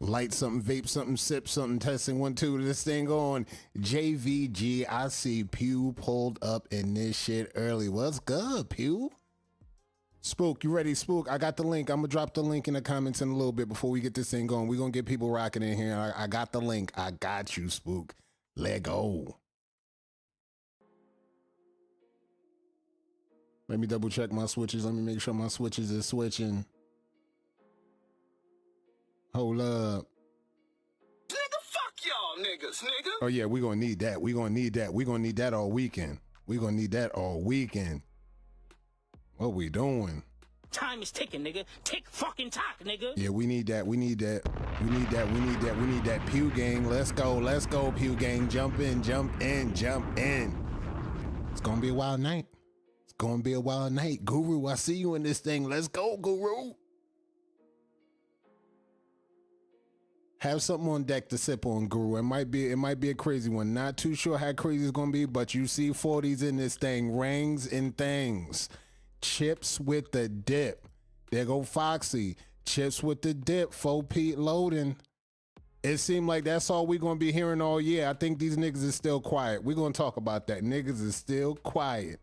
Light something, vape something, sip something, testing 1 2 this thing on. JVG, I see Pew pulled up in this shit early. What's good, Pew? Spook, you ready, Spook? I got the link. I'm gonna drop the link in the comments in a little bit before we get this thing going. We're gonna get people rocking in here. I got the link. I got you, Spook. Let go. Let me double check my switches. Let me make sure my switches is switching. Hold up. Nigga, fuck y'all niggas, nigga. Oh yeah, we gonna need that. We gonna need that. We gonna need that all weekend. We gonna need that all weekend. What we doing? Time is ticking, nigga. Tick fucking tock, nigga. Yeah, we need that. We need that. We need that. We need that. We need that. Pew gang. Let's go. Let's go, Pew gang. Jump in. Jump in. Jump in. It's gonna be a wild night. It's gonna be a wild night. Guru, I see you in this thing. Let's go, Guru. Have something on deck to sip on, Guru. It might be a crazy one. Not too sure how crazy it's gonna be, but you see 40s in this thing. Rings and things. Chips with the dip. There go Foxy. Chips with the dip. 4P loading. It seemed like that's all we're gonna be hearing all year. I think these niggas is still quiet. We're gonna talk about that. Niggas is still quiet.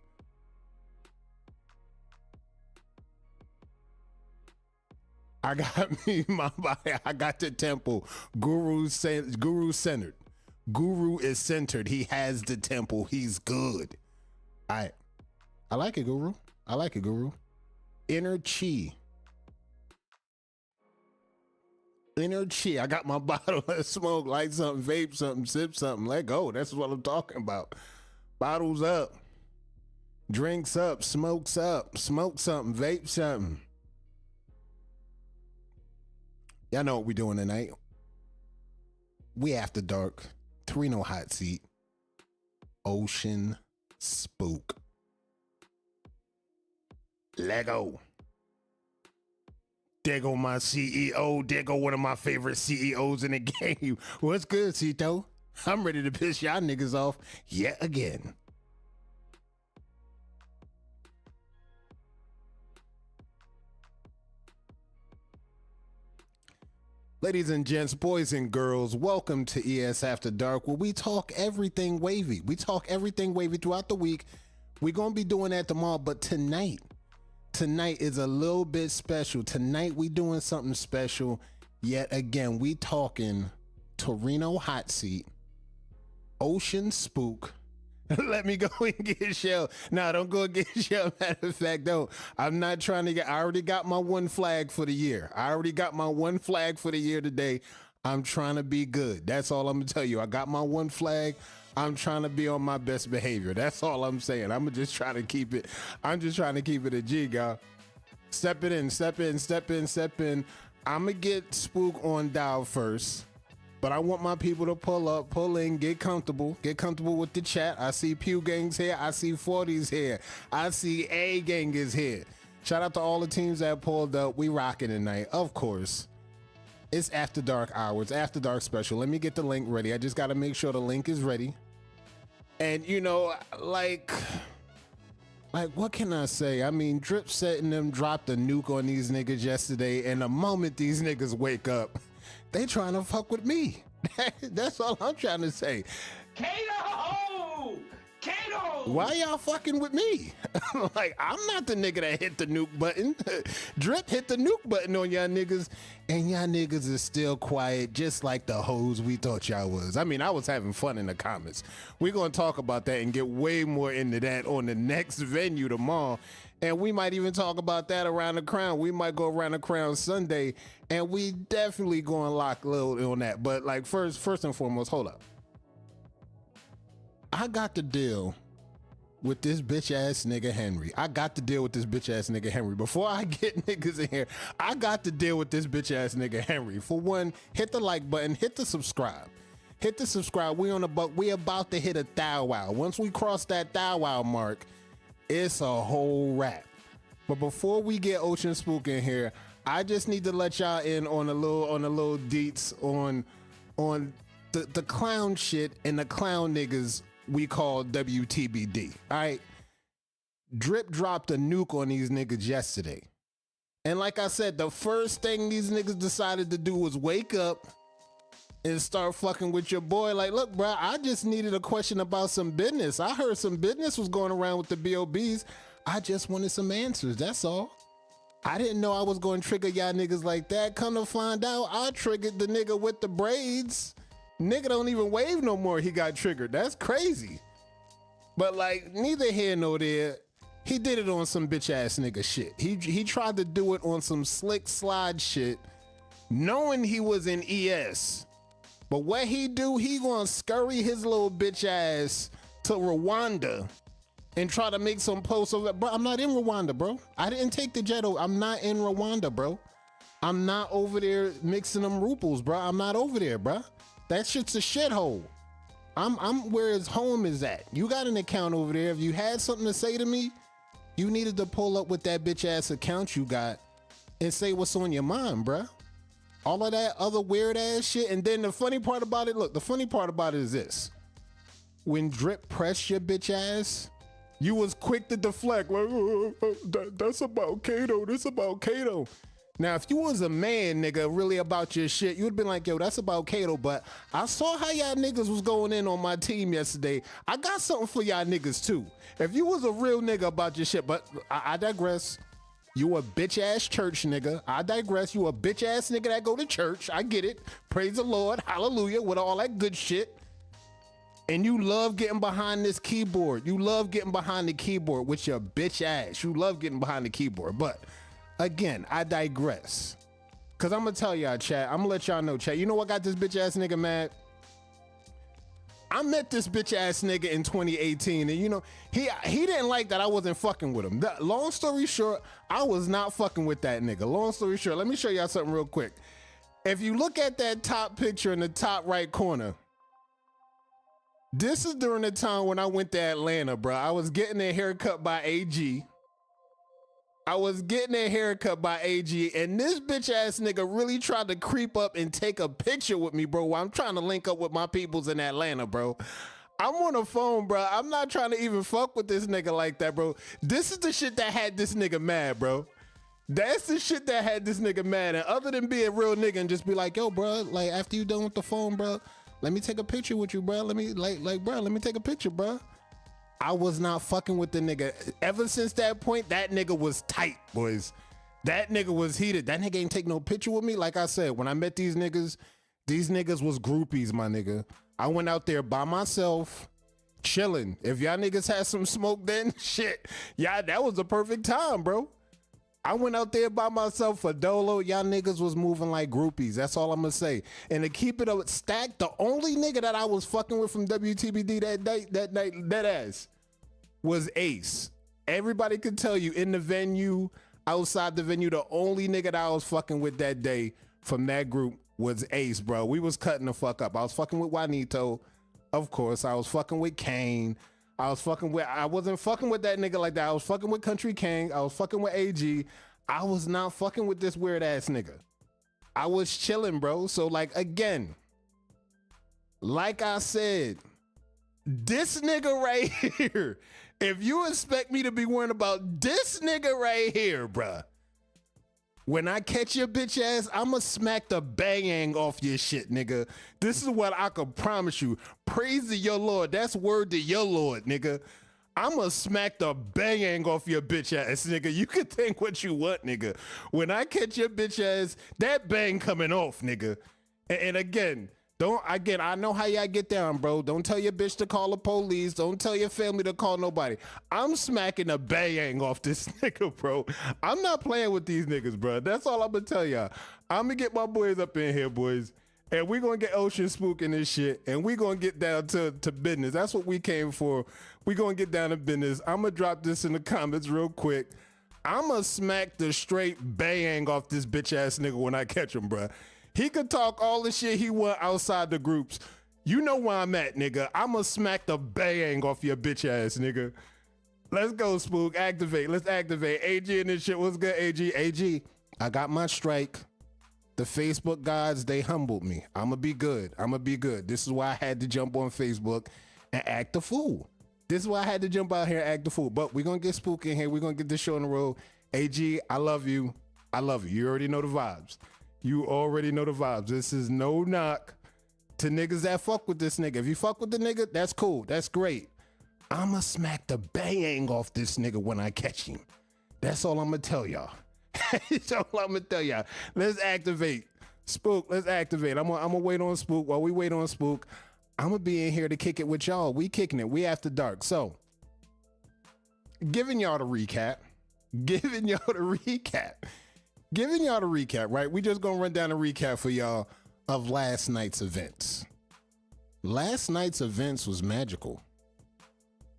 I got me my body. I got the temple. Guru centered. Guru is centered. He has the temple. He's good. I like it, Guru. I like it, Guru. Inner chi. Inner chi. I got my bottle of smoke. Light something, vape something, sip something. Let go. That's what I'm talking about. Bottles up. Drinks up. Smokes up. Smoke something. Vape something. Y'all know what we doing tonight. We after dark. Torino Hot Seat. Oceanspook. Lego. There go my CEO. There go one of my favorite CEOs in the game. What's good, Cito? I'm ready to piss y'all niggas off yet again. Ladies and gents, boys and girls, welcome to ES After Dark, where we talk everything wavy. We talk everything wavy throughout the week. We're going to be doing that tomorrow, but tonight is a little bit special. Tonight we doing something special. Yet again, we talking Torino Hot Seat, Oceanspook. Let me go and get Shell. No, don't go and get Shell. Matter of fact, no, I'm not trying to get, I already got my one flag for the year. I already got my one flag for the year today. I'm trying to be good. That's all I'm gonna tell you. I got my one flag. I'm trying to be on my best behavior. That's all I'm saying. I'm just trying to keep it. I'm just trying to keep it a G, y'all. Step it in, step in, step in, step in. I'm gonna get Spook on dial first. But I want my people to pull up, pull in, get comfortable with the chat. I see Pew Gang's here. I see 40's here. I see A Gang is here. Shout out to all the teams that pulled up. We rocking tonight, of course. It's After Dark hour. It's After Dark special. Let me get the link ready. I just got to make sure the link is ready. And you know, like what can I say? I mean, Drip setting them dropped a nuke on these niggas yesterday. And the moment these niggas wake up, they trying to fuck with me. That's all I'm trying to say. Kato! Kato! Why y'all fucking with me? Like, I'm not the nigga that hit the nuke button. Drip hit the nuke button on y'all niggas, and y'all niggas is still quiet, just like the hoes we thought y'all was. I mean, I was having fun in the comments. We're gonna talk about that and get way more into that on the next venue tomorrow. And we might even talk about that around the crown. We might go around the crown Sunday, and we definitely going to lock a little on that. But like first and foremost, hold up. I got to deal with this bitch ass nigga Henry. I got to deal with this bitch ass nigga Henry. Before I get niggas in here, I got to deal with this bitch ass nigga Henry. For one, hit the like button, hit the subscribe. Hit the subscribe. We about to hit a thou wow. Once we cross that thou wow mark, it's a whole wrap. But before we get Oceanspook in here, I just need to let y'all in on a little deets on the clown shit and the clown niggas we call WTBD. All right. Drip dropped a nuke on these niggas yesterday. And like I said, the first thing these niggas decided to do was wake up and start fucking with your boy. Like, look, bro, I just needed a question about some business. I heard some business was going around with the BOBs. I just wanted some answers. That's all. I didn't know I was going to trigger y'all niggas like that. Come to find out, I triggered the nigga with the braids. Nigga don't even wave no more. He got triggered. That's crazy. But like, neither here nor there. He did it on some bitch ass nigga shit. He tried to do it on some slick slide shit, knowing he was in ES. But what he do, he gonna scurry his little bitch ass to Rwanda and try to make some posts of it. Bro, I'm not in Rwanda, bro. I didn't take the jet over. I'm not in Rwanda, bro. I'm not over there mixing them ruples, bro. I'm not over there, bro. That shit's a shithole. I'm where his home is at. You got an account over there. If you had something to say to me, you needed to pull up with that bitch ass account you got and say what's on your mind, bruh. All of that other weird ass shit. And then the funny part about it, look, the funny part about it is this. When Drip pressed your bitch ass, you was quick to deflect. Like, that's about Kato. This about Kato. Now, if you was a man, nigga, really about your shit, you would been like, yo, that's about Kato. But I saw how y'all niggas was going in on my team yesterday. I got something for y'all niggas too. If you was a real nigga about your shit, but I digress. You a bitch ass church nigga. I digress. You a bitch ass nigga that go to church. I get it. Praise the Lord. Hallelujah. With all that good shit. And you love getting behind this keyboard. You love getting behind the keyboard with your bitch ass. You love getting behind the keyboard. But again, I digress. Cause I'm gonna tell y'all, chat. I'm gonna let y'all know, chat. You know what got this bitch ass nigga mad? I met this bitch ass nigga in 2018, and you know, he didn't like that I wasn't fucking with him. Long story short, I was not fucking with that nigga. Long story short, let me show y'all something real quick. If you look at that top picture in the top right corner, this is during the time when I went to Atlanta, bro. I was getting a haircut by AG. And this bitch ass nigga really tried to creep up and take a picture with me, bro, while I'm trying to link up with my peoples in Atlanta, bro. I'm on the phone, bro. I'm not trying to even fuck with this nigga like that, bro. This is the shit that had this nigga mad, bro. That's the shit that had this nigga mad. And other than be a real nigga and just be like, yo, bro, like after you done with the phone, bro, let me take a picture with you, bro. Let me bro, let me take a picture, bro. I was not fucking with the nigga. Ever since that point, that nigga was tight, boys. That nigga was heated. That nigga ain't take no picture with me. Like I said, when I met these niggas was groupies, my nigga. I went out there by myself, chilling. If y'all niggas had some smoke then, shit, yeah, that was the perfect time, bro. I went out there by myself for dolo. Y'all niggas was moving like groupies. That's all I'm gonna say. And to keep it up stacked, the only nigga that I was fucking with from WTBD that night, that ass, was Ace. Everybody could tell you in the venue, outside the venue, the only nigga that I was fucking with that day from that group was Ace, bro. We was cutting the fuck up. I was fucking with Juanito, of course. I was fucking with Kane. I wasn't fucking with that nigga like that. I was fucking with Country King. I was fucking with AG. I was not fucking with this weird ass nigga. I was chilling, bro. So like, again, like I said, this nigga right here, if you expect me to be worrying about this nigga right here, bruh, when I catch your bitch ass, I'ma smack the bang off your shit, nigga. This is what I can promise you. Praise to your Lord. That's word to your Lord, nigga. I'ma smack the bang off your bitch ass, nigga. You can think what you want, nigga. When I catch your bitch ass, that bang coming off, nigga. And again, I know how y'all get down, bro. Don't tell your bitch to call the police. Don't tell your family to call nobody. I'm smacking the bang off this nigga, bro. I'm not playing with these niggas, bro. That's all I'm gonna tell y'all. I'm gonna get my boys up in here, boys. And we gonna get Oceanspook in this shit. And we gonna get down to business. That's what we came for. We gonna get down to business. I'm gonna drop this in the comments real quick. I'm gonna smack the straight bang off this bitch ass nigga when I catch him, bro. He could talk all the shit he want outside the groups. You know where I'm at, nigga. I'ma smack the bang off your bitch ass, nigga. Let's go, Spook. Activate. Let's activate. AG and this shit. What's good, AG? AG, I got my strike. The Facebook gods, they humbled me. I'ma be good. I'ma be good. This is why I had to jump on Facebook and act a fool. This is why I had to jump out here and act a fool. But we're gonna get Spook in here. We're gonna get this show on the road. AG, I love you. I love you. You already know the vibes. You already know the vibes. This is no knock to niggas that fuck with this nigga. If you fuck with the nigga, that's cool. That's great. I'ma smack the bang off this nigga when I catch him. That's all I'm gonna tell y'all. That's all I'm gonna tell y'all. Let's activate. Spook, let's activate. I'm gonna wait on Spook. While we wait on Spook, I'm gonna be in here to kick it with y'all. We kicking it. We after dark. So, giving y'all the recap. Right? We just gonna run down a recap for y'all of last night's events. Last night's events was magical.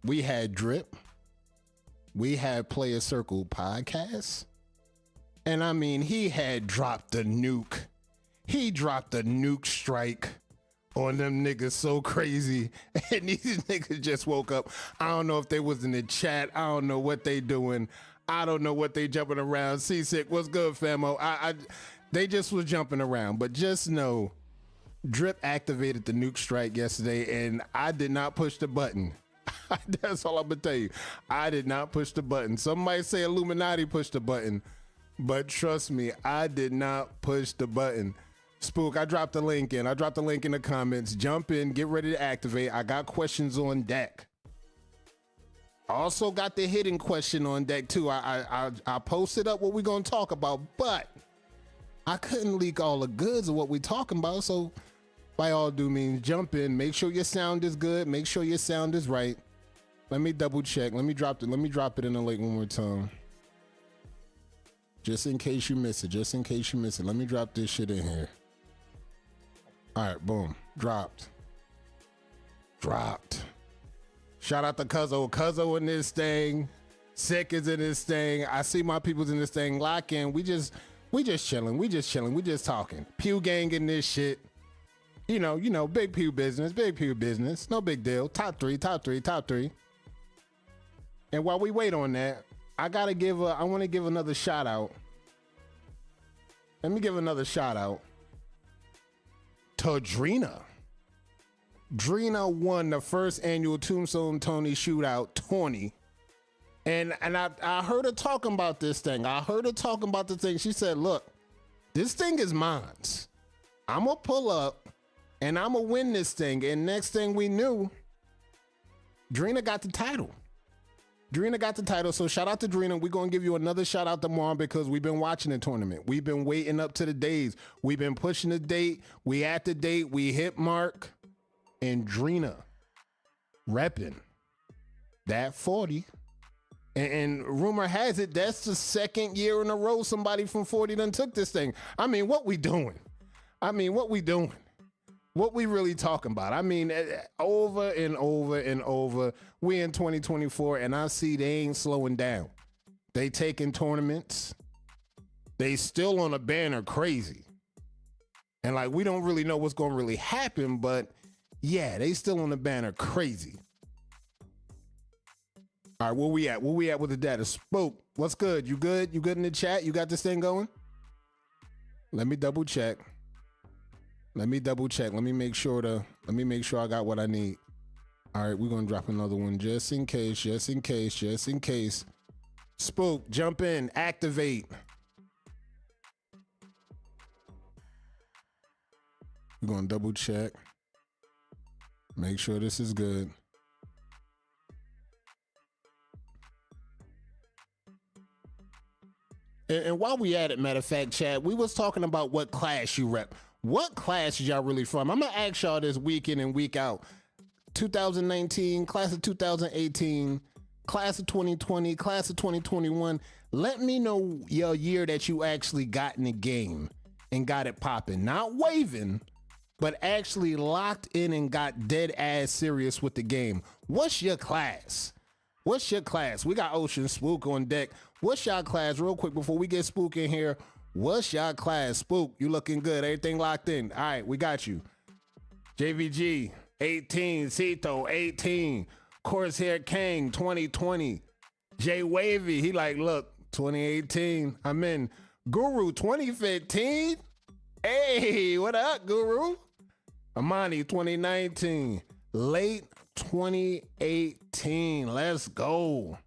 We had Drip. We had Player Circle podcast. And I mean, he had dropped the nuke. He dropped the nuke strike on them niggas so crazy. And these niggas just woke up. I don't know if they was in the chat. I don't know what they doing. I don't know what they jumping around. Seasick, what's good, famo? They just was jumping around. But just know, Drip activated the nuke strike yesterday, and I did not push the button. That's all I'm gonna tell you. I did not push the button. Some might say Illuminati pushed the button, but trust me, I did not push the button. Spook, I dropped the link in. I dropped the link in the comments. Jump in, get ready to activate. I got questions on deck. Also got the hidden question on deck too. I posted up what we're gonna talk about, but I couldn't leak all the goods of what we're talking about. So by all due means, jump in. Make sure your sound is good. Make sure your sound is right. Let me double check. Let me drop it. Let me drop it in the link one more time. Just in case you miss it. Just in case you miss it. Let me drop this shit in here. All right, boom. Dropped. Shout out to Cuzzo. Cuzzo in this thing. Sick is in this thing. I see my people's in this thing. Lock in. We just chilling. We just talking. Pew gang in this shit. You know, big pew business. No big deal. Top three. And while we wait on that, I want to give another shout out. Let me give another shout out to Drina. Drina won the first annual Tombstone Tony Shootout 20. And I heard her talking about this thing. She said, look, this thing is mine. I'm going to pull up and I'm going to win this thing. And next thing we knew, Drina got the title. So shout out to Drina. We're going to give you another shout out tomorrow because we've been watching the tournament. We've been waiting up to the days. We've been pushing the date. We at the date. We hit mark. And Drina repping that 40. And rumor has it that's the second year in a row somebody from 40 done took this thing. I mean, what we doing? What we really talking about? I mean, over and over. We in 2024, and I see they ain't slowing down. They taking tournaments. They still on a banner crazy. And like, we don't really know what's going to really happen, but yeah, they still on the banner crazy. All right, where we at? Where we at with the data? Spook, what's good? You good? You good in the chat? You got this thing going? Let me double check. Let me make sure I got what I need. All right, we're gonna drop another one just in case. Spook, jump in, activate. We're gonna double check. Make sure this is good. And while we at it, matter of fact, Chad, we was talking about what class you rep. What class is y'all really from? I'm gonna ask y'all this week in and week out. 2019, class of 2018, class of 2020, class of 2021. Let me know your year that you actually got in the game and got it popping. Not waving, but actually locked in and got dead ass serious with the game. What's your class? We got Oceanspook on deck. What's y'all class? Real quick before we get Spook in here. What's y'all class? Spook, you looking good. Everything locked in. All right, we got you. JVG, 18. Cito, 18. Corsair Kang, 2020. Jay Wavy, he like, look, 2018. I'm in. Guru, 2015. Hey, what up, Guru? Amani, 2019. Late 2018. Let's go.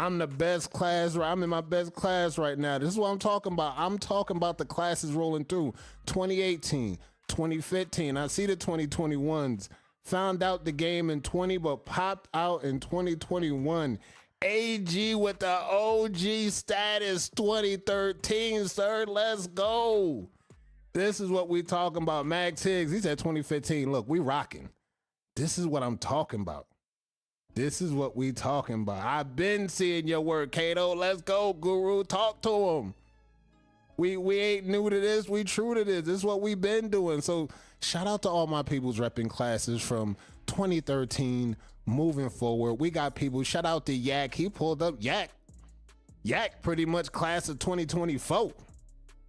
I'm the best class. I'm in my best class right now. This is what I'm talking about. I'm talking about the classes rolling through. 2018, 2015. I see the 2021s. Found out the game in 20, but popped out in 2021. AG with the OG status 2013, sir. Let's go. This is what we talking about. Max Higgs, he said 2015. Look, we rocking. This is what I'm talking about. This is what we talking about. I've been seeing your work, Kato. Let's go, Guru. Talk to him. We ain't new to this. We true to this. This is what we been doing. So shout out to all my people's repping classes from 2013 moving forward. We got people. Shout out to Yak. He pulled up Yak. Yak pretty much class of 2024.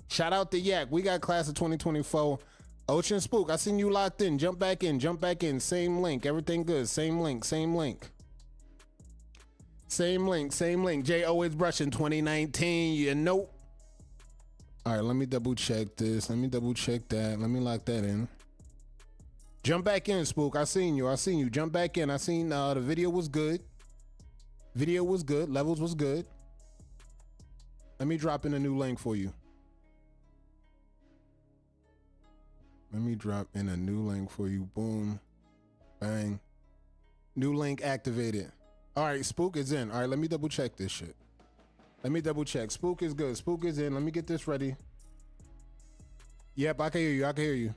Shout out to Yak. We got class of 2024. Oceanspook, I seen you locked in. Jump back in. Jump back in. Same link. Everything good. Same link. Same link. Same link. Same link. Jay always brushing 2019. You know. All right, let me double check this. Let me double check that. Let me lock that in. Jump back in, Spook. I seen you. I seen you. Jump back in. I seen the video was good. Video was good. Levels was good. Let me drop in a new link for you. Let me drop in a new link for you. Boom. Bang. New link activated. All right, Spook is in. All right, let me double check this shit. Let me double check. Spook is good. Spook is in. Let me get this ready. Yep, I can hear you. I can hear you.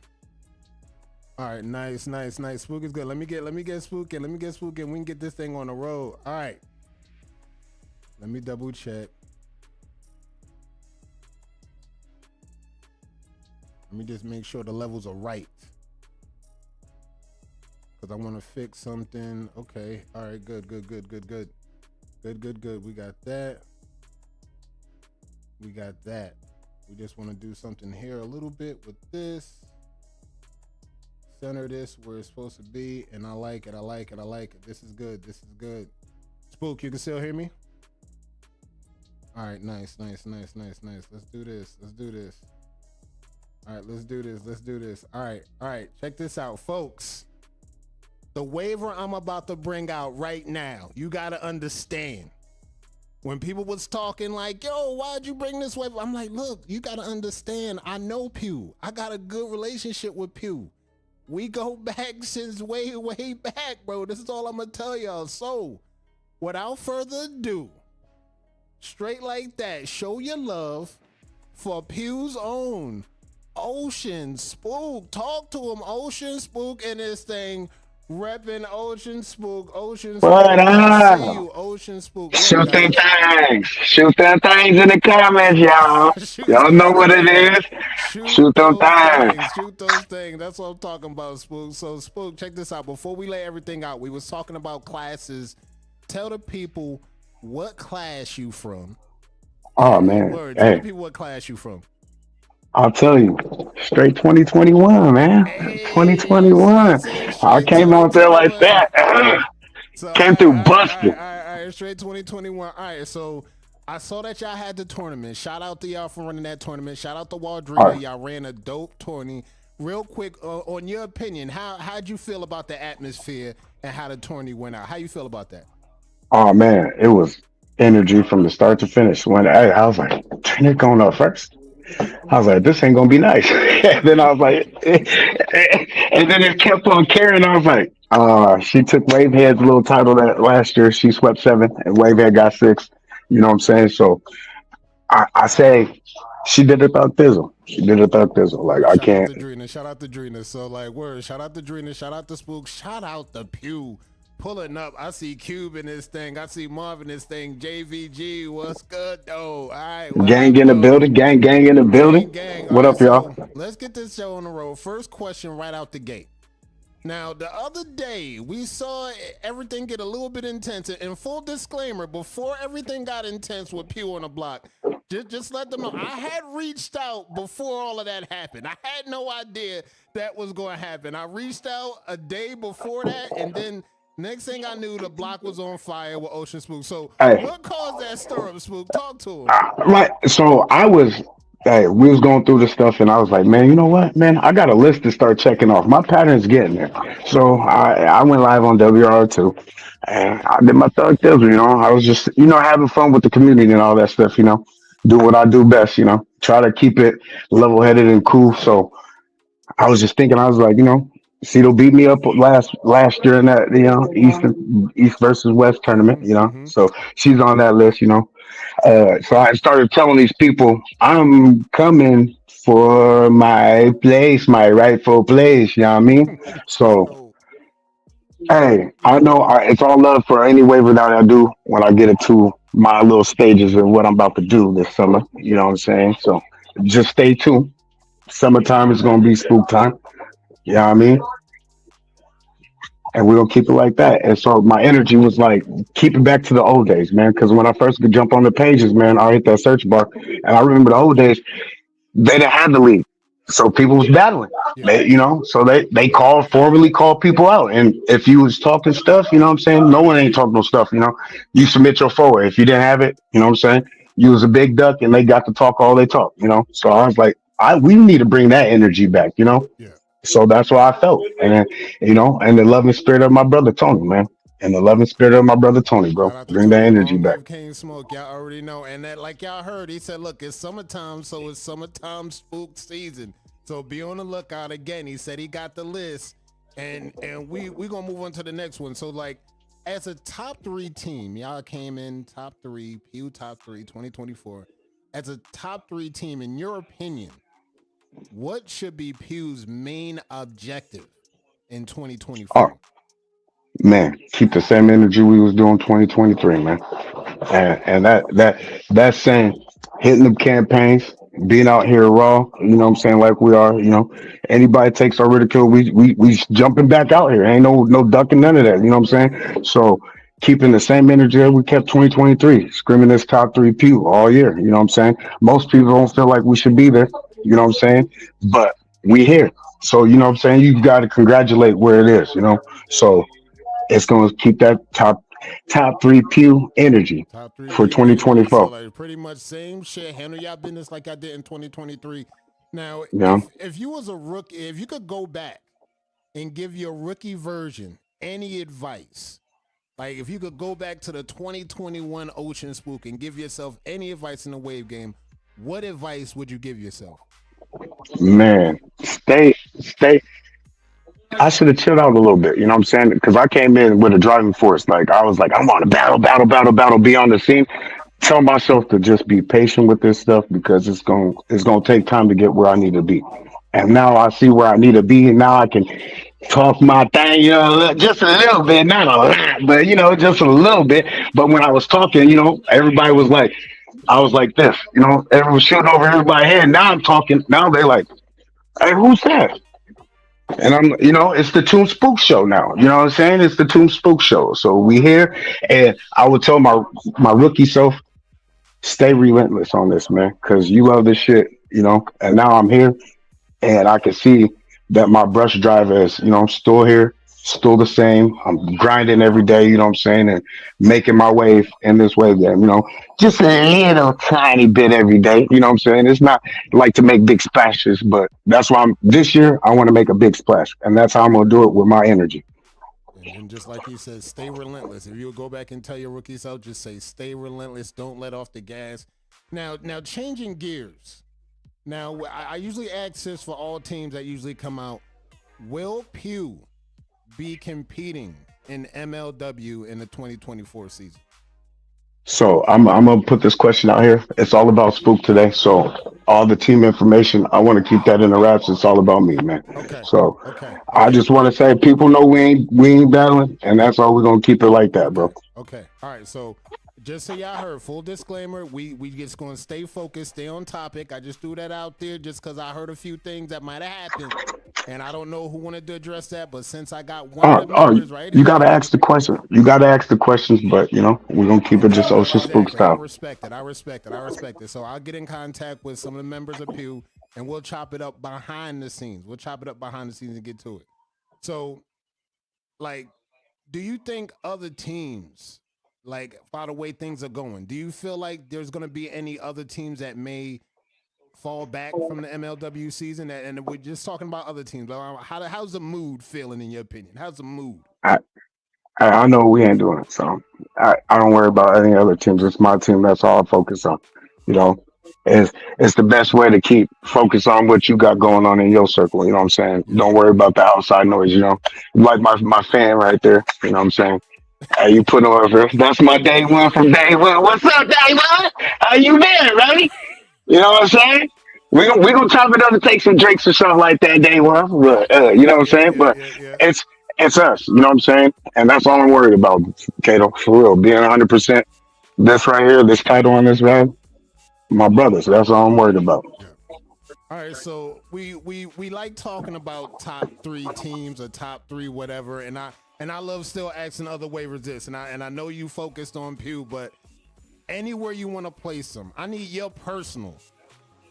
All right, nice, nice, nice. Spook is good. Let me get Spook in. Let me get Spook in. We can get this thing on the road. All right. Let me double check. Let me just make sure the levels are right. Because I want to fix something. Okay. All right. Good, good, good, good, good. Good, good, good. We got that. We got that. We just want to do something here a little bit with this. Center this where it's supposed to be. And I like it. I like it. I like it. This is good. This is good. Spook, you can still hear me? All right. Nice, nice, nice, nice, nice. Let's do this. Let's do this. All right, let's do this. Let's do this. All right. Check this out, folks. The waiver I'm about to bring out right now, you got to understand. When people was talking like, yo, why'd you bring this waiver? I'm like, look, you got to understand. I know Pew. I got a good relationship with Pew. We go back since way, way back, bro. This is all I'm going to tell y'all. So, without further ado, straight like that, show your love for Pew's own Oceanspook. Talk to him, Oceanspook, and this thing repping Oceanspook. Oceanspook. What I see up? you, Oceanspook. Shoot them Look, things. Shoot them things in the comments, y'all. guys. Shoot Y'all know those what it things. is. Shoot Shoot them those things. things. Shoot those things. That's what I'm talking about, Spook. So, Spook, check this out. Before we lay everything out, we was talking about classes. Tell the people what class you from. Oh man. Word. Tell the Hey, people what class you from. I'll tell you. Straight 2021, man. Hey, you 2021. said I straight came out there like 2021. that. So, Came through busted. all right, straight 2021. All right, so I saw that y'all had the tournament. Shout out to y'all for running that tournament. Shout out to All Waldrina. right. Y'all ran a dope tourney. Real quick, on your opinion, how'd you feel about the atmosphere and how the tourney went out? How you feel about that? Oh man, it was energy from the start to finish. When I was like, turn it going up first. I was like, this ain't gonna be nice. And then I was like, and then it kept on carrying. I was like, she took Wavehead's little title that last year. She swept seven, and Wavehead got six. You know what I'm saying? So I say she did it without Thizzle. She did it without Thizzle. Like Word, I shout out can't. to Drina. Shout out to Drina. So like word, shout out to Drina, shout out to Spook, shout out to Pew. Pulling up. I see Cube in this thing. I see Marv in this thing. JVG, what's good though? All right, what Gang up in the though? building. Gang in the Gang, building. gang. All What right, up, y'all? so let's get this show on the road. First question right out the gate. Now, the other day, we saw everything get a little bit intense. And full disclaimer, before everything got intense with Pew on the block, just let them know. I had reached out before all of that happened. I had no idea that was going to happen. I reached out a day before that, and then next thing I knew, the block was on fire with Oceanspook. So Hey, what caused that stir up, Spook? Talk to him. right. So I was Hey, we was going through the stuff, and I was like, man, you know what, man, I got a list to start checking off. My pattern's getting there. So I went live on WR2, and I did my thug thizzle. I was just having fun with the community and all that stuff. Do what I do best. Try to keep it level headed and cool. So I was just thinking, I was like, Cito beat me up last year in that East versus West tournament. Mm-hmm. So she's on that list. So I started telling these people, I'm coming for my place, my rightful place. You know what I mean? So, So hey, I know it's all love for any waiver that I do when I get into my little stages of what I'm about to do this summer. You know what I'm saying? So just stay tuned. Summertime is going to be spook time. You know what I mean? And we're going to keep it like that. And so my energy was like, keep it back to the old days, man. Because when I first could jump on the pages, man, I hit that search bar. And I remember the old days, they didn't have the league. So people was battling. yeah, So they formally called people out. And if you was talking stuff, you know what I'm saying? No one ain't talking no stuff. You submit your forward. If you didn't have it, you know what I'm saying? You was a big duck and they got to talk all they talk. So I was like, we need to bring that energy back. yeah. So that's what I felt. And the loving spirit of my brother Tony, man. And the loving spirit of my brother Tony, bro. Shout out to Bring that Tony. energy Long back. live King Smoke. Y'all already know. And that, like y'all heard, he said, look, it's summertime, so it's summertime spook season. So be on the lookout again. He said he got the list. And we gonna move on to the next one. So like as a top three team, y'all came in top three, Pew top three, 2024. As a top three team, in your opinion, what should be Pew's main objective in Oh 2024? man, keep the same energy we was doing 2023, man. And that's saying hitting them campaigns, being out here raw, what I'm saying, like we are. Anybody takes our ridicule, we jumping back out here. Ain't no ducking none of that, you know what I'm saying? So keeping the same energy that we kept 2023, screaming this top three pew all year, you know what I'm saying? Most people don't feel like we should be there, you know what I'm saying? But we here. So you know what I'm saying? You gotta congratulate where it is. So it's gonna keep that top three pew energy Top three for Pew energy. So 2024. like pretty much same shit. Handle y'all business like I did in 2023. Now, You know, if you was a rookie, if you could go back and give your rookie version any advice, like if you could go back to the 2021 Oceanspook and give yourself any advice in the wave game, what advice would you give yourself? man, stay. I should have chilled out a little bit. You know what I'm saying? Because I came in with a driving force. Like I was like, I'm on a battle, battle, battle, battle. Be on the scene. Tell myself to just be patient with this stuff because it's gonna take time to get where I need to be. And now I see where I need to be, and now I can talk my thing, just a little bit, not a lot, but just a little bit. But when I was talking, everybody was like, I was like this, everyone was shooting over everybody's head. Now I'm talking. Now they're like, hey, who's that? And it's the Toon Spook Show now. You know what I'm saying? It's the Toon Spook Show. So we here, and I would tell my rookie self, stay relentless on this, man, because you love this shit. And now I'm here, and I can see that my brush driver is, still here, still the same. I'm grinding every day, you know what I'm saying, and making my way in this wave game, just a little tiny bit every day, you know what I'm saying? It's not like to make big splashes, but that's why this year I want to make a big splash, and that's how I'm gonna do it with my energy. And then just like he says, stay relentless. If you go back and tell your rookie self, just say stay relentless. Don't let off the gas. Now changing gears. Now I usually ask this for all teams that usually come out. Will Pew be competing in MLW in the 2024 season? So I'm gonna put this question out here. It's all about Spook today. So all the team information, I want to keep that in the wraps. It's all about me, man. Okay. So Okay. I Okay. just want to say, people know we ain't battling, and that's all we're gonna keep it like that, Okay. bro. Okay. All right. So just so y'all heard, full disclaimer, we just gonna stay focused, stay on topic. I just threw that out there just because I heard a few things that might have happened. And I don't know who wanted to address that, but since I got one of the members right You here. gotta ask the question. You gotta ask the questions, but we're gonna keep it Okay, just Ocean Spook exactly. I style. respect it. I respect it. I respect it. So I'll get in contact with some of the members of Pew and we'll chop it up behind the scenes. We'll chop it up behind the scenes and get to it. So, like, do you think other teams, like, by the way things are going, do you feel like there's going to be any other teams that may fall back from the MLW season? And we're just talking about other teams. How's the mood feeling in your opinion? How's the mood? I, I know we ain't doing it, so I don't worry about any other teams. It's my team. That's all I focus on. You know, it's the best way to keep focus on what you got going on in your circle. You know what I'm saying? Yeah. Don't worry about the outside noise. Like my fan right there. You know what I'm saying? Hey, you put over. That's my day one from day one. What's up, day one? How you been, buddy? You know what I'm saying? We gonna chop it up and take some drinks or something like that day one. But you know what I'm Yeah, saying? yeah, But yeah, yeah. it's it's us. You know what I'm saying? And that's all I'm worried about, Kato. For real, being 100%. This right here, this title on this ride, my brothers. That's all I'm worried about. Yeah. All right, so we like talking about top three teams or top three whatever, and I love still asking other waivers this, and I know you focused on Pew, but anywhere you want to place them, I need your personal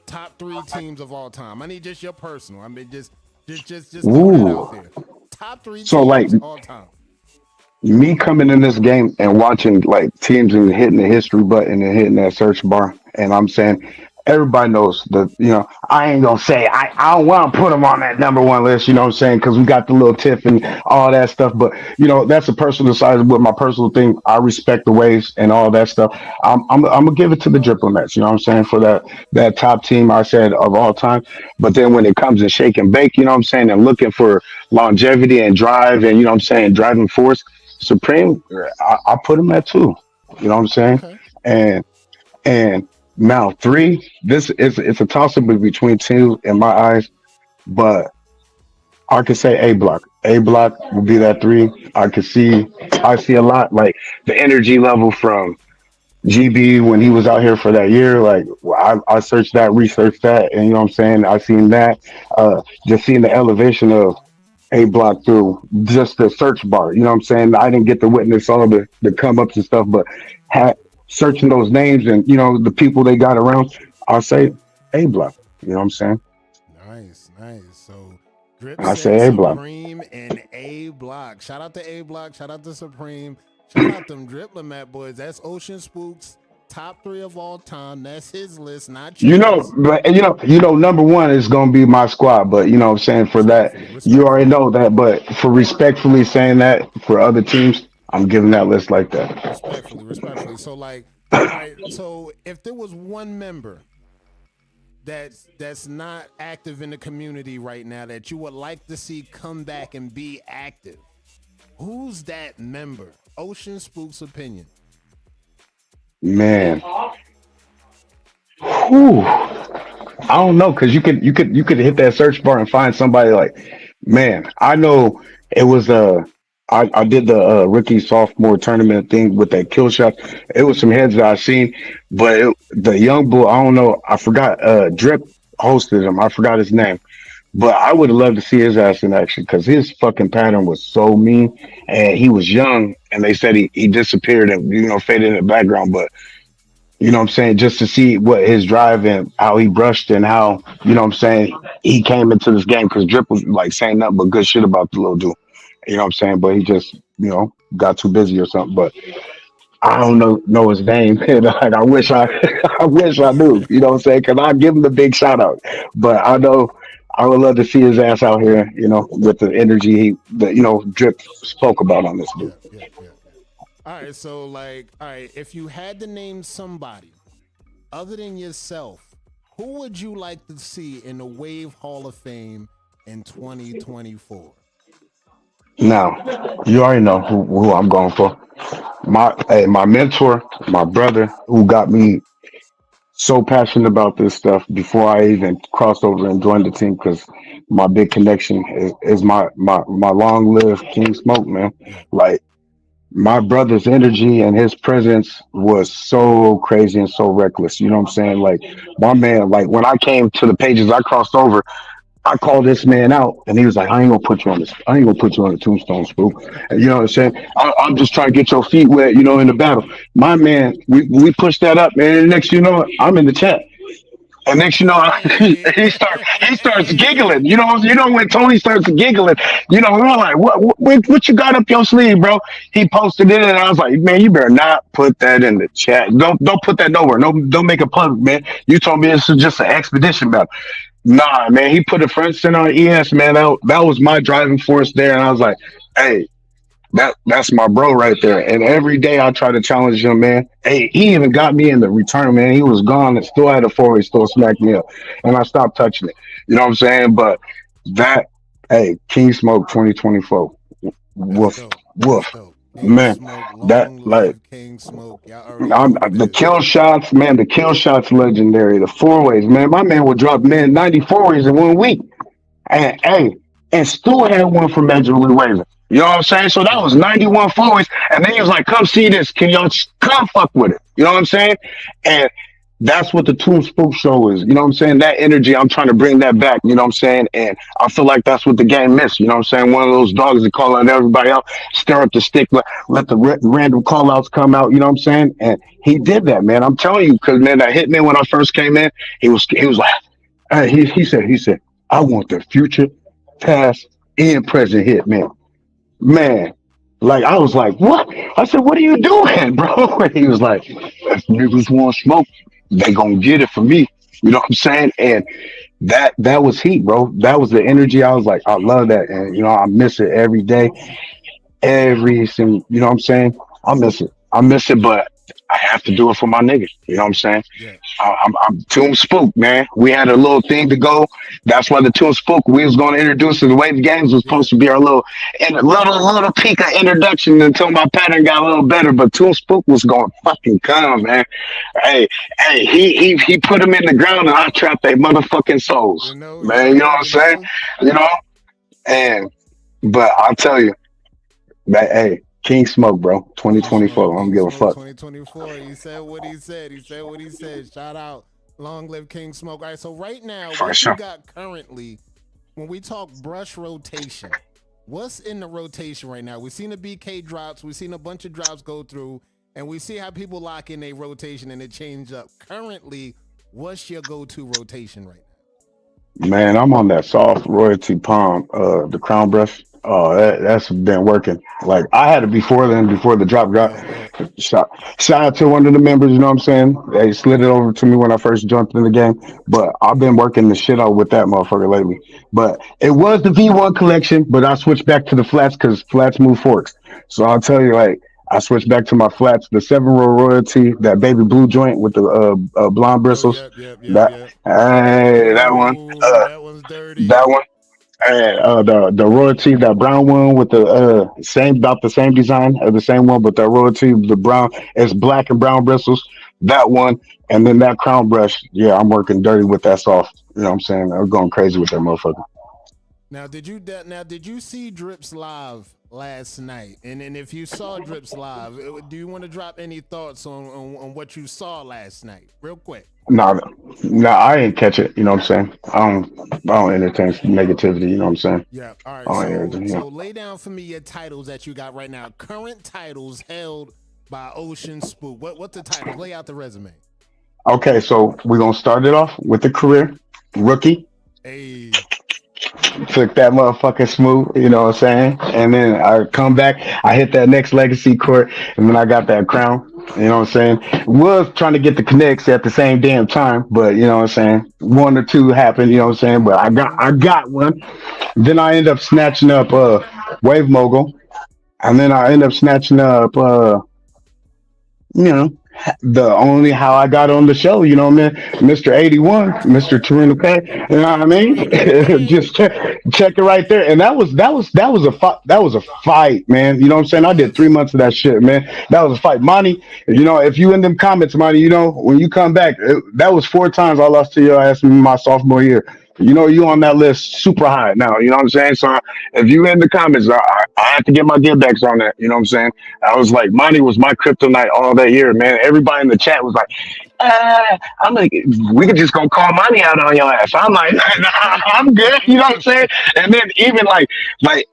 top three teams of all time. I need just your personal. I mean, just throw that Ooh. out there. Top three So like teams all time. me coming in this game and watching like teams and hitting the history button and hitting that search bar, and I'm saying everybody knows that I ain't gonna say I don't want to put them on that number one list. You know what I'm saying? Because we got the little tiff and all that stuff. But that's a personal side of what my personal thing. I respect the waves and all that stuff. I'm gonna give it to the Diplomats. You know what I'm saying, for that top team I said of all time. But then when it comes to shake and bake, you know what I'm saying, and looking for longevity and drive and you know what I'm saying, driving force. Supreme, I put him at two. You know what I'm saying? Okay. And and now three, this is it's a toss up between two in my eyes, but I could say A block. A block will be that three. I see a lot like the energy level from GB when he was out here for that year. Like I searched that, researched that, and you know what I'm saying. I seen that. Just seeing the elevation of A block through just the search bar. You know what I'm saying? I didn't get to witness all the come ups and stuff, but had searching those names and the people they got around, I'll say A block. You know what I'm saying? Nice, nice. So I Dripset, say A block. Supreme, and A Block. Shout out to A Block. Shout out to Supreme. Shout out them Diplomat boys. That's Oceanspook's top three of all time. That's his list, not yours. But number one is gonna be my squad, but you know what I'm saying, for that, Respectfully, you already respectfully, know that, but for respectfully saying that for other teams, I'm giving that list like that. respectfully. So like, all right. So if there was one member that's not active in the community right now that you would like to see come back and be active, who's that member? Ocean Spook's opinion. Man. Whew. I don't know, because you could hit that search bar and find somebody like, man, I know it was I did the rookie sophomore tournament thing with that kill shot. It was some heads that I seen, but the young bull, I don't know, I forgot. Drip hosted him. I forgot his name, but I would have loved to see his ass in action because his fucking pattern was so mean, and he was young, and they said he disappeared and faded in the background, but. You know what I'm saying? Just to see what his drive and how he brushed and how, you know what I'm saying, he came into this game because Drip was like saying nothing but good shit about the little dude. You know what I'm saying? But he just, got too busy or something. But I don't know his name. And like, I wish I wish I knew, you know what I'm saying? Because I'd give him the big shout out. But I know I would love to see his ass out here, with the energy Drip spoke about on this Yeah, dude. yeah, yeah, yeah. All right, so like, all right, if you had to name somebody other than yourself, who would you like to see in the Wave Hall of Fame in 2024? Now, you already know who I'm going for. My mentor, my brother, who got me so passionate about this stuff before I even crossed over and joined the team, because my big connection is my long lived King Smoke, man. Yeah, Like, my brother's energy and his presence was so crazy and so reckless. You know what I'm saying? Like, my man, like when I came to the pages, I crossed over. I called this man out, and he was like, "I ain't gonna put you on this. I ain't gonna put you on the tombstone, Spook." And you know what I'm saying? I'm just trying to get your feet wet, in the battle. My man, we pushed that up, man. And next, you know, what? I'm in the chat. And next you know, Hey. he starts giggling. You know when Tony starts giggling, we're like, what you got up your sleeve, bro? He posted it, and I was like, man, you better not put that in the chat. Don't put that nowhere. No, don't make it public, man. You told me this is just an expedition battle. Nah, man, he put a front center on ES, man. That was my driving force there, and I was like, hey, that's my bro right there. And every day I try to challenge him, man. Hey, he even got me in the return, man. He was gone and still had a four, he still smacked me up. And I stopped touching it. You know what I'm saying? But that, hey, King Smoke 2024. That's Woof. dope. That's Woof. dope. King Man, Smoke, that long like live King Smoke. Y'all already know what it the is. kill shots, man, the kill shots legendary. The four ways, man. My man would drop man 94 ways in 1 week. And hey, and Stu had one from Major League Waving. You know what I'm saying? So that Yeah. was 91 forwards. And then he was like, come see this. Can y'all just come fuck with it? You know what I'm saying? And that's what the Toon Spook show is. You know what I'm saying? That energy, I'm trying to bring that back. You know what I'm saying? And I feel like that's what the game missed. You know what I'm saying? One of those dogs that call out everybody out, stir up the stick, let the random call outs come out. You know what I'm saying? And he did that, man. I'm telling you, because, man, that hit me when I first came in. He was like, he said, I want the future, past, and present hit, man. Like I was like, what? I said, what are you doing, bro? And he was like, if niggas want smoke, they gonna get it from me. You know what I'm saying? And that was heat, bro. That was the energy. I was like, I love that, and I miss it every day, every single. You know what I'm saying? I miss it, but I have to do it for my niggas. You know what I'm saying? Yeah. I'm Tomb Spook, man. We had a little thing to go. That's why the Tomb Spook we was going to introduce it. The Wave Games was Yeah. supposed to be our little peek of introduction until my pattern got a little better. But Tomb Spook was going to fucking come, man. Hey, he put them in the ground and I trapped their motherfucking souls, man. You know what I'm You saying? know. You know, and but I'll tell you that hey, King Smoke, bro, King Smoke, 2024. I don't King give a Smoke fuck 2024. He said what he said. He said what he said. Shout out. Long live King Smoke. All right, so right now, for what you sure. got currently, when we talk brush rotation, what's in the rotation right now? We've seen the BK drops. We've seen a bunch of drops go through, and we see how people lock in a rotation and it change up. Currently, what's your go-to rotation right Man, I'm on that soft royalty palm, the crown brush. Oh, that's been working. Like I had it before then, before the drop now? got. Yeah, yeah. Shout out to one of the members. You know what I'm saying? They slid it over to me when I first jumped in the game. But I've been working the shit out with that motherfucker lately. But it was the V1 collection, but I switched back to the flats because flats move forks. So I'll tell you, like I switched back to my flats, the 7 row royalty, that baby blue joint with the blonde Oh, bristles. yep, yep, yep, That yep. hey, that one. Ooh, that one's That dirty. one. And the royalty, that brown one with the same about the same design of the same one, but that royalty, the brown, it's black and brown bristles. That one, and then that crown brush. Yeah, I'm working dirty with that soft. You know what I'm saying? I'm going crazy with that motherfucker. Now did you see Drips live last night? And if you saw Drips live, do you want to drop any thoughts on what you saw last night, real quick? No, no, I ain't catch it. You know what I'm saying? I don't entertain negativity. You know what I'm saying? Yeah. All I right. don't So entertain. so lay down for me your titles that you got right now. Current titles held by Oceanspook. What the titles? Lay out the resume. Okay, so we're gonna start it off with the career rookie. Hey. Took that motherfucking smooth, you know what I'm saying? And then I come back, I hit that next legacy court, and then I got that crown. You know what I'm saying? Was trying to get the connects at the same damn time, but you know what I'm saying? One or two happened, you know what I'm saying? But I got one. Then I end up snatching up Wave Mogul. And then I end up snatching up you know, the only how I got on the show, you know, man, Mr. 81, Mr. Torino K, you know what I mean? Torino K. Just check it right there. And that was a fight, man. You know what I'm saying? It I did three was. months of that shit, man. That was a fight. Monty, if you in them comments, Monty, when you come back, that was 4 times I lost to your ass in my sophomore year. You on that list super high now. You know what I'm saying? So if you in the comments, I have to get my get backs on that. You know what I'm saying? I was like, Monty was my kryptonite all that year, man. Everybody in the chat was like, I'm like, we could just go call Monty out on your ass. I'm like, nah, I'm good. You know what I'm saying? And then even like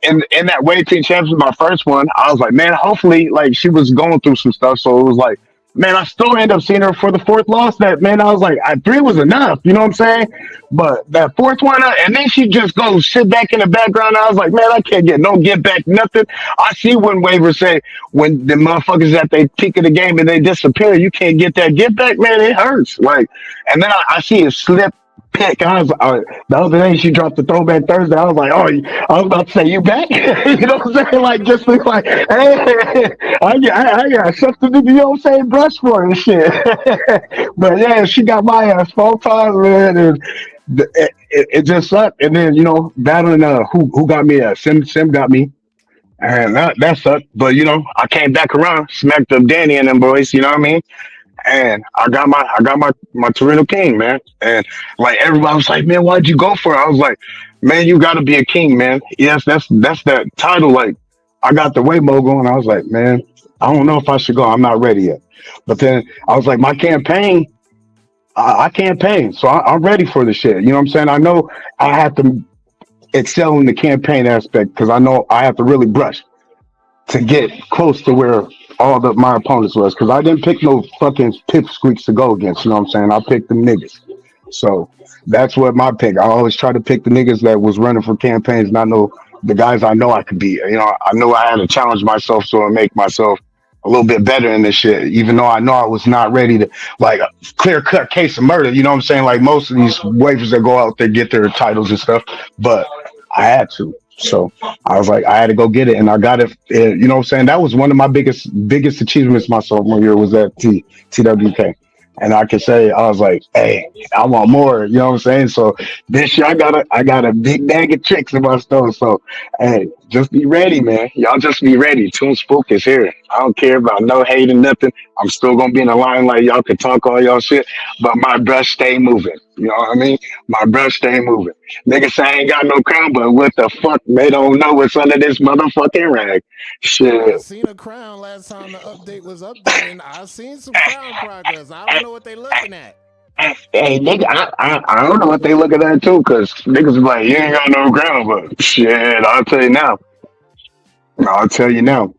in that weight team championship, my first one, I was like, man, hopefully, like she was going through some stuff, so it was like, man, I still end up seeing her for the fourth loss. That man, I was like, three was enough. You know what I'm saying? But that fourth one, and then she just goes sit back in the background. I was like, man, I can't get no get back, nothing. I see when waivers say when the motherfuckers at they peak of the game and they disappear, you can't get that get back, man. It hurts. Like, and then I see it slip. Pick. I was the other day she dropped the throwback Thursday. I was like, oh, I was about to say you back. You know what I'm saying? Like just look like, hey, I got something to do. You know what I'm saying? Brush for and shit. But yeah, she got my ass 4 times, man, and it just sucked. And then battling who got me Sim got me. And that sucked. But I came back around, smacked up Danny and them boys, you know what I mean? And I got my Torino King, man. And like everybody was like, man, why'd you go for it? I was like, man, you gotta be a king, man. Yes, that's that title. Like I got the way mogul, and I was like, man, I don't know if I should go. I'm not ready yet. But then I was like, my campaign, I campaign, so I'm ready for the shit. You know what I'm saying? I know I have to excel in the campaign aspect because I know I have to really brush to get close to where all my opponents was because I didn't pick no fucking pipsqueaks to go against. You know what I'm saying? I picked the niggas. So that's what my pick. I always try to pick the niggas that was running for campaigns, and I know the guys I know I could beat. I knew I had to challenge myself so I make myself a little bit better in this shit, even though I know I was not ready to like a clear cut case of murder. You know what I'm saying? Like most of these waivers that go out there get their titles and stuff, but I had to. So I was like, I had to go get it, and I got it. You know what I'm saying? That was one of my biggest achievements my sophomore year was at TWK. And I can say I was like, hey, I want more. You know what I'm saying? So this year I got a big bag of tricks in my store. So hey, just be ready, man. Y'all just be ready. Oceanspook is here. I don't care about no hating, nothing. I'm still gonna be in the line like y'all can talk all y'all shit, but my brush stay moving. You know what I mean? My brush stay moving. Niggas say I ain't got no crown, but what the fuck? They don't know what's under this motherfucking rag. I Shit. seen a crown last time the update was updating. I seen some crown progress. I don't know what they looking at. Hey, nigga, I don't know what they looking at too, cause niggas be like, you ain't got no ground, but shit, I'll tell you now. I'll tell you now.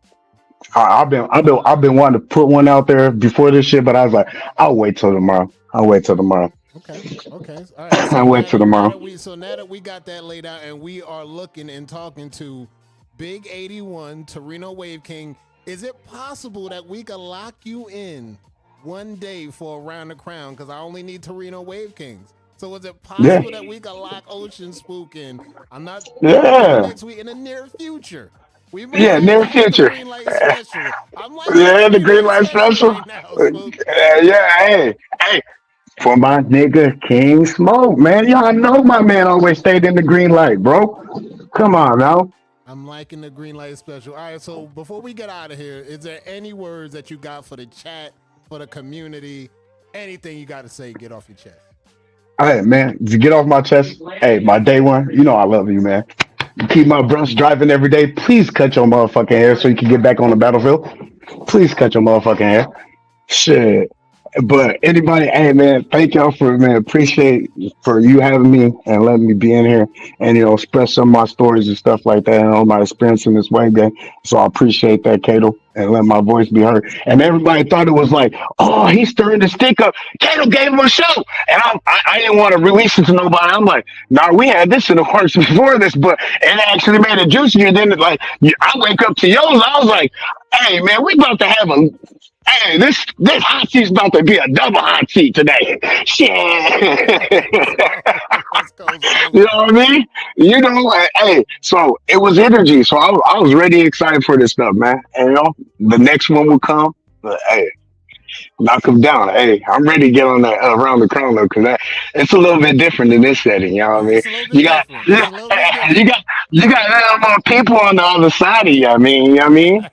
I've been wanting to put one out there before this shit, but I was like, I'll wait till tomorrow. I'll wait till tomorrow. Okay. Okay. All right. I'll So wait now till that now tomorrow. that we so now that we got that laid out and we are looking and talking to Big 81 Torino Wave King, is it possible that we could lock you in one day for around the crown? Because I only need Torino Wave Kings. So is it Yeah, possible that we could lock Oceanspook in? I'm not talking about yeah, next week, in the near future. We might yeah. actually Near get the future. green light special. I'm liking the Yeah, the green green light light special special. right now, Spook. Yeah, hey, for my nigga King Smoke, man. Y'all know my man always stayed in the green light, bro. Come on now. I'm liking the green light special. All right, so before we get out of here, is there any words that you got for the chat, for the community? Anything you got to say, get off your chest. Hey, man, to get off my chest. Hey, my day one. You know I love you, man. You keep my brush driving every day. Please cut your motherfucking hair so you can get back on the battlefield. Please cut your motherfucking hair. Shit. But anybody, hey man, thank y'all for man, appreciate for you having me and letting me be in here and express some of my stories and stuff like that and all my experience in this wave game. So I appreciate that, Cato, and let my voice be heard. And everybody thought it was like, oh, he's stirring the stick up. Cato gave him a show, and I didn't want to release it to nobody. I'm like, nah, we had this in the works before this, but it actually made it juicier. Then like, I wake up to yours, I was like, hey man, we about to have a Hey, this hot seat's about to be a double hot seat today. Shit. Let's go. Let's go, You Spook. know what I mean? Hey, so it was energy. So I was really excited for this stuff, man. And the next one will come. But hey, knock them down. Hey, I'm ready to get on that around the crown though, because it's a little bit different in this setting. You know what I mean? It's a little You bit got, different. you It's a got, little bit you different. got, you got more people on the other side of you. I mean, you know what I mean?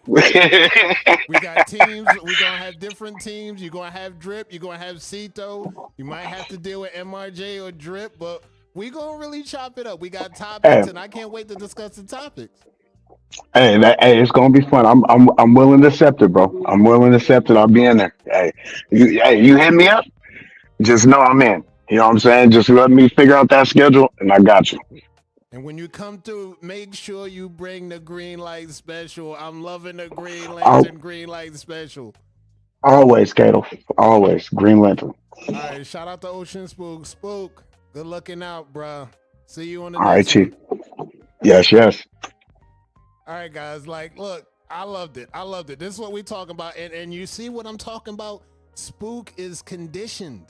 We got teams. We're going to have different teams. You're going to have Drip. You're going to have Cito. You might have to deal with MRJ or Drip, but we're going to really chop it up. We got Hey, topics, and I can't wait to discuss the topics. hey, it's gonna be fun. I'm willing to accept it, bro. I'm willing to accept it. I'll be in there. You hit me up. Just know I'm in. You know what I'm saying? Just let me figure out that schedule, and I got you. And when you come through, make sure you bring the green light special. I'm loving the Green I Lantern green light special. Always, Kato. Always. Green Lantern. All right, shout out to Oceanspook. Spook, good looking out, bruh. See you on the All right, next Chief. one. Yes, yes. All right, guys. Like, look, I loved it. I loved it. This is what we talking about, and you see what I'm talking about. Spook is conditioned.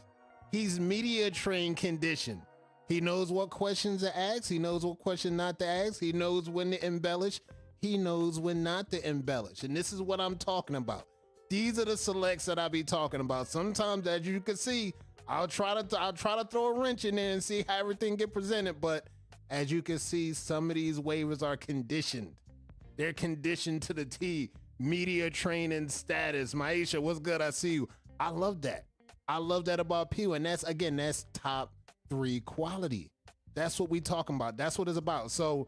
He's media trained conditioned. He knows what questions to ask. He knows what question not to ask. He knows when to embellish. He knows when not to embellish. And this is what I'm talking about. These are the selects that I be talking about. Sometimes, as you can see, I'll try to throw a wrench in there and see how everything get presented. But as you can see, some of these waivers are conditioned. They're conditioned to the T. Media training status. Maisha, what's good? I see you. I love that. I love that about Pew. And that's, again, that's top 3 quality. That's what we talking about. That's what it's about. So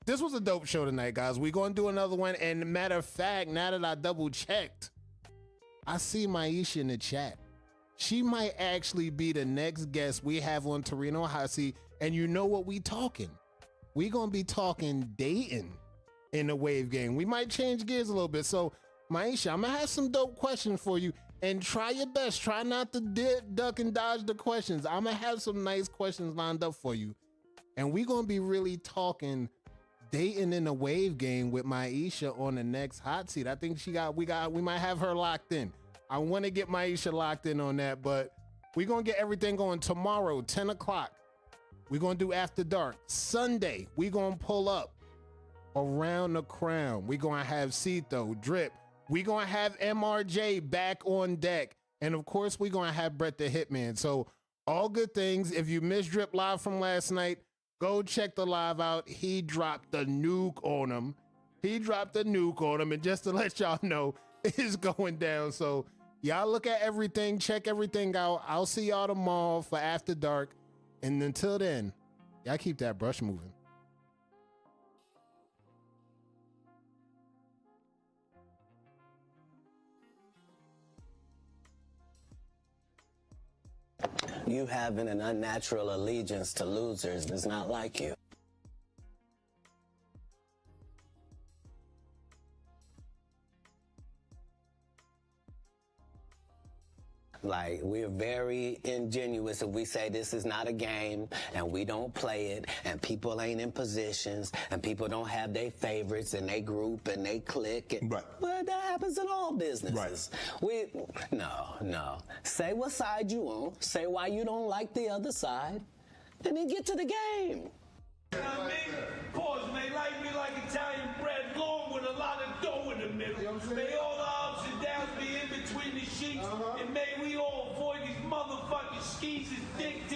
this was a dope show tonight, guys. We're going to do another one. And matter of fact, now that I double checked, I see Maisha in the chat. She might actually be the next guest we have on Torino Hot Seat. And you know what we talking? We going to be talking dating in the wave game. We might change gears a little bit. So Maisha, I'm going to have some dope questions for you. And try your best. Try not to duck and dodge the questions. I'm going to have some nice questions lined up for you. And we're going to be really talking dating in the wave game with Maisha on the next hot seat. I think we might have her locked in. I want to get Maisha locked in on that, but we're going to get everything going tomorrow, 10 o'clock. We're going to do After Dark. Sunday, we're going to pull up Around the Crown. We're going to have Cito, Drip. We're going to have MRJ back on deck. And of course, we're going to have Brett the Hitman. So all good things. If you missed Drip live from last night, go check the live out. He dropped the nuke on him. And just to let y'all know, it's going down. So y'all look at everything, check everything out. I'll see y'all tomorrow for After Dark. And until then, y'all keep that brush moving. You having an unnatural allegiance to losers does not like you. Like, we're very ingenuous if we say this is not a game and we don't play it and people ain't in positions and people don't have their favorites and they group and they click. And, right. Well, that happens in all businesses. Right. No. Say what side you on. Say why you don't like the other side. And then get to the game. You know what I mean? Pause, man. Like me like Italian bread, long with a lot of dough in the middle. You know may all the ups and downs be in between the sheets. And may we all avoid these motherfucking skis and dick